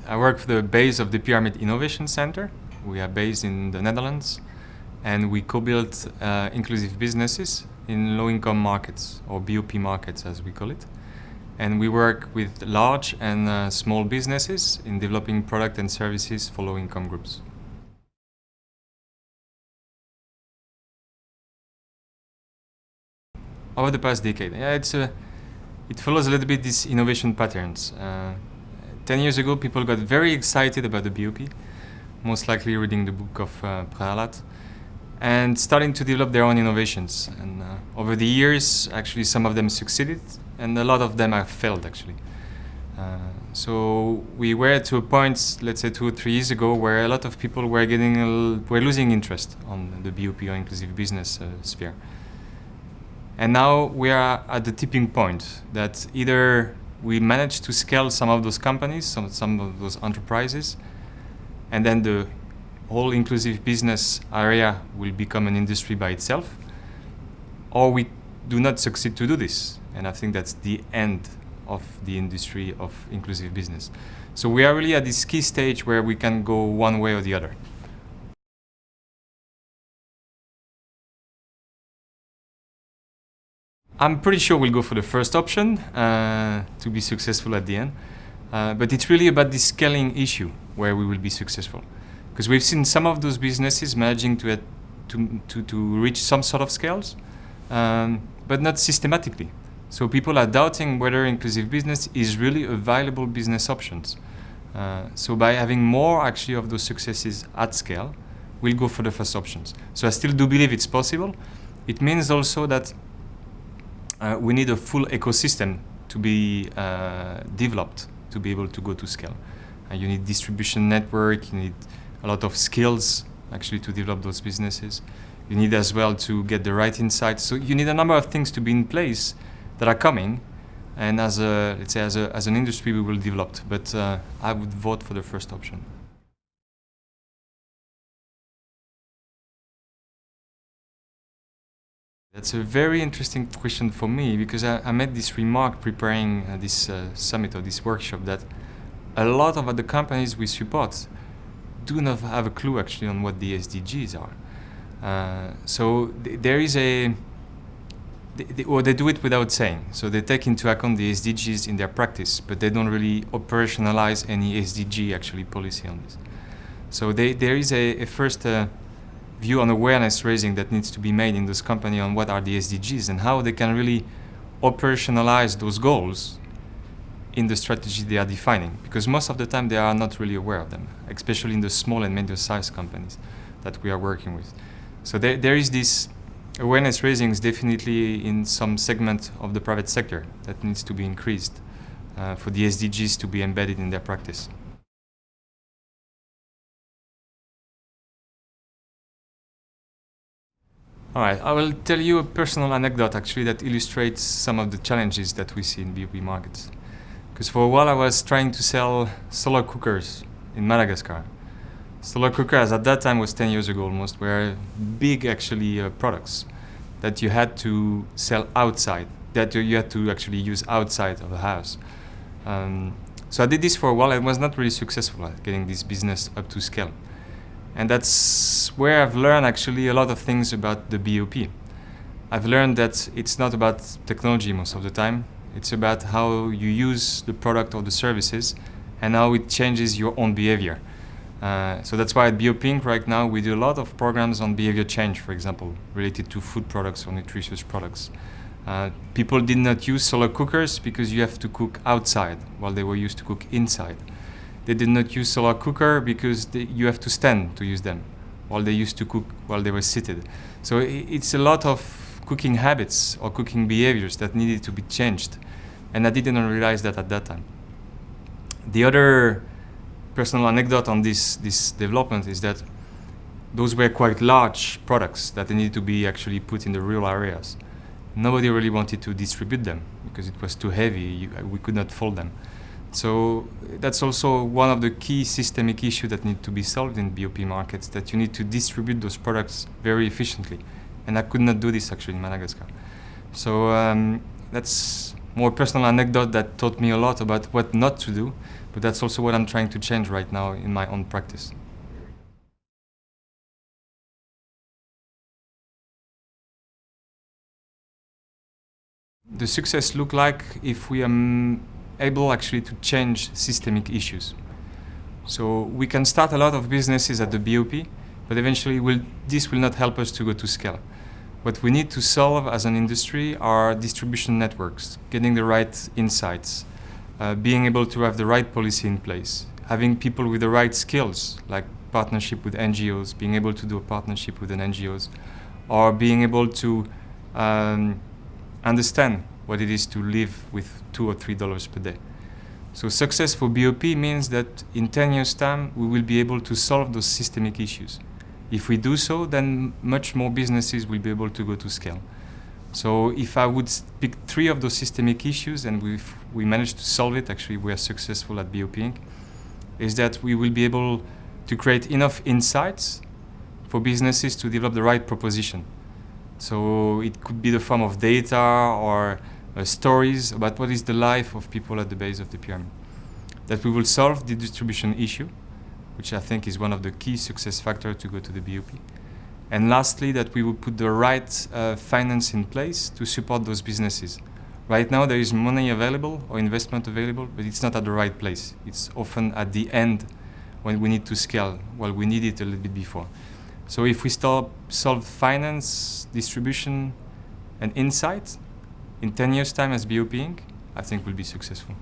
I work for the base of the Pyramid Innovation Center. We are based in the Netherlands, and we co-build inclusive businesses in low-income markets, or BoP markets as we call it. And we work with large and small businesses in developing product and services for low-income groups. Over the past decade, it follows a little bit these innovation patterns. 10 years ago, people got very excited about the BoP, most likely reading the book of Prahalat, and starting to develop their own innovations. And over the years, actually, some of them succeeded, and a lot of them have failed, actually. So we were to a point, let's say 2 or 3 years ago, where a lot of people were losing interest on the BoP or inclusive business sphere. And now we are at the tipping point that either we manage to scale some of those companies, some of those enterprises, and then the whole inclusive business area will become an industry by itself, or we do not succeed to do this. And I think that's the end of the industry of inclusive business. So we are really at this key stage where we can go one way or the other. I'm pretty sure we'll go for the first option to be successful at the end. But it's really about the scaling issue where we will be successful. Because we've seen some of those businesses managing to reach some sort of scales, but not systematically. So people are doubting whether inclusive business is really a viable business option. So by having more actually of those successes at scale, we'll go for the first options. So I still do believe it's possible. It means also that we need a full ecosystem to be developed to be able to go to scale. You need distribution network, you need a lot of skills actually to develop those businesses. You need as well to get the right insights. So you need a number of things to be in place that are coming, and as an industry we will develop. But I would vote for the first option. That's a very interesting question for me, because I made this remark preparing this summit or this workshop that a lot of the companies we support do not have a clue actually on what the SDGs are. So there is or they do it without saying. So they take into account the SDGs in their practice, but they don't really operationalize any SDG actually policy on this. So there is a first view on awareness raising that needs to be made in this company on what are the SDGs and how they can really operationalize those goals in the strategy they are defining, because most of the time they are not really aware of them, especially in the small and medium-sized companies that we are working with. So there is this awareness raising is definitely in some segment of the private sector that needs to be increased for the SDGs to be embedded in their practice. All right, I will tell you a personal anecdote actually that illustrates some of the challenges that we see in BoP markets. Because for a while I was trying to sell solar cookers in Madagascar. Solar cookers at that time was 10 years ago almost, were big actually products that you had to sell outside, that you had to actually use outside of the house. So I did this for a while and was not really successful at getting this business up to scale. And that's where I've learned actually a lot of things about the BoP. I've learned that it's not about technology most of the time. It's about how you use the product or the services and how it changes your own behavior. So that's why at BoP Inc. right now we do a lot of programs on behavior change, for example, related to food products or nutritious products. People did not use solar cookers because you have to cook outside while they were used to cook inside. They did not use solar cooker because you have to stand to use them, while they used to cook while they were seated. So it's a lot of cooking habits or cooking behaviors that needed to be changed. And I didn't realize that at that time. The other personal anecdote on this development is that those were quite large products that they needed to be actually put in the rural areas. Nobody really wanted to distribute them because it was too heavy, we could not fold them. So that's also one of the key systemic issues that need to be solved in BoP markets, that you need to distribute those products very efficiently. And I could not do this actually in Madagascar. So that's more personal anecdote that taught me a lot about what not to do, but that's also what I'm trying to change right now in my own practice. The success look like if we are able actually to change systemic issues. So we can start a lot of businesses at the BoP, but eventually this will not help us to go to scale. What we need to solve as an industry are distribution networks, getting the right insights, being able to have the right policy in place, having people with the right skills, like partnership with NGOs, being able to do a partnership with an NGOs, or being able to understand what it is to live with $2 or $3 per day. So success for BoP means that in 10 years' time, we will be able to solve those systemic issues. If we do so, then much more businesses will be able to go to scale. So if I would pick 3 of those systemic issues, and we manage to solve it, actually we are successful at BoP Inc., is that we will be able to create enough insights for businesses to develop the right proposition. So it could be the form of data or stories about what is the life of people at the base of the pyramid. That we will solve the distribution issue, which I think is one of the key success factors to go to the BoP. And lastly, that we will put the right finance in place to support those businesses. Right now there is money available or investment available, but it's not at the right place. It's often at the end when we need to scale, while we need it a little bit before. So if we solve finance, distribution, and insight in 10 years' time as BoP Inc., I think we'll be successful.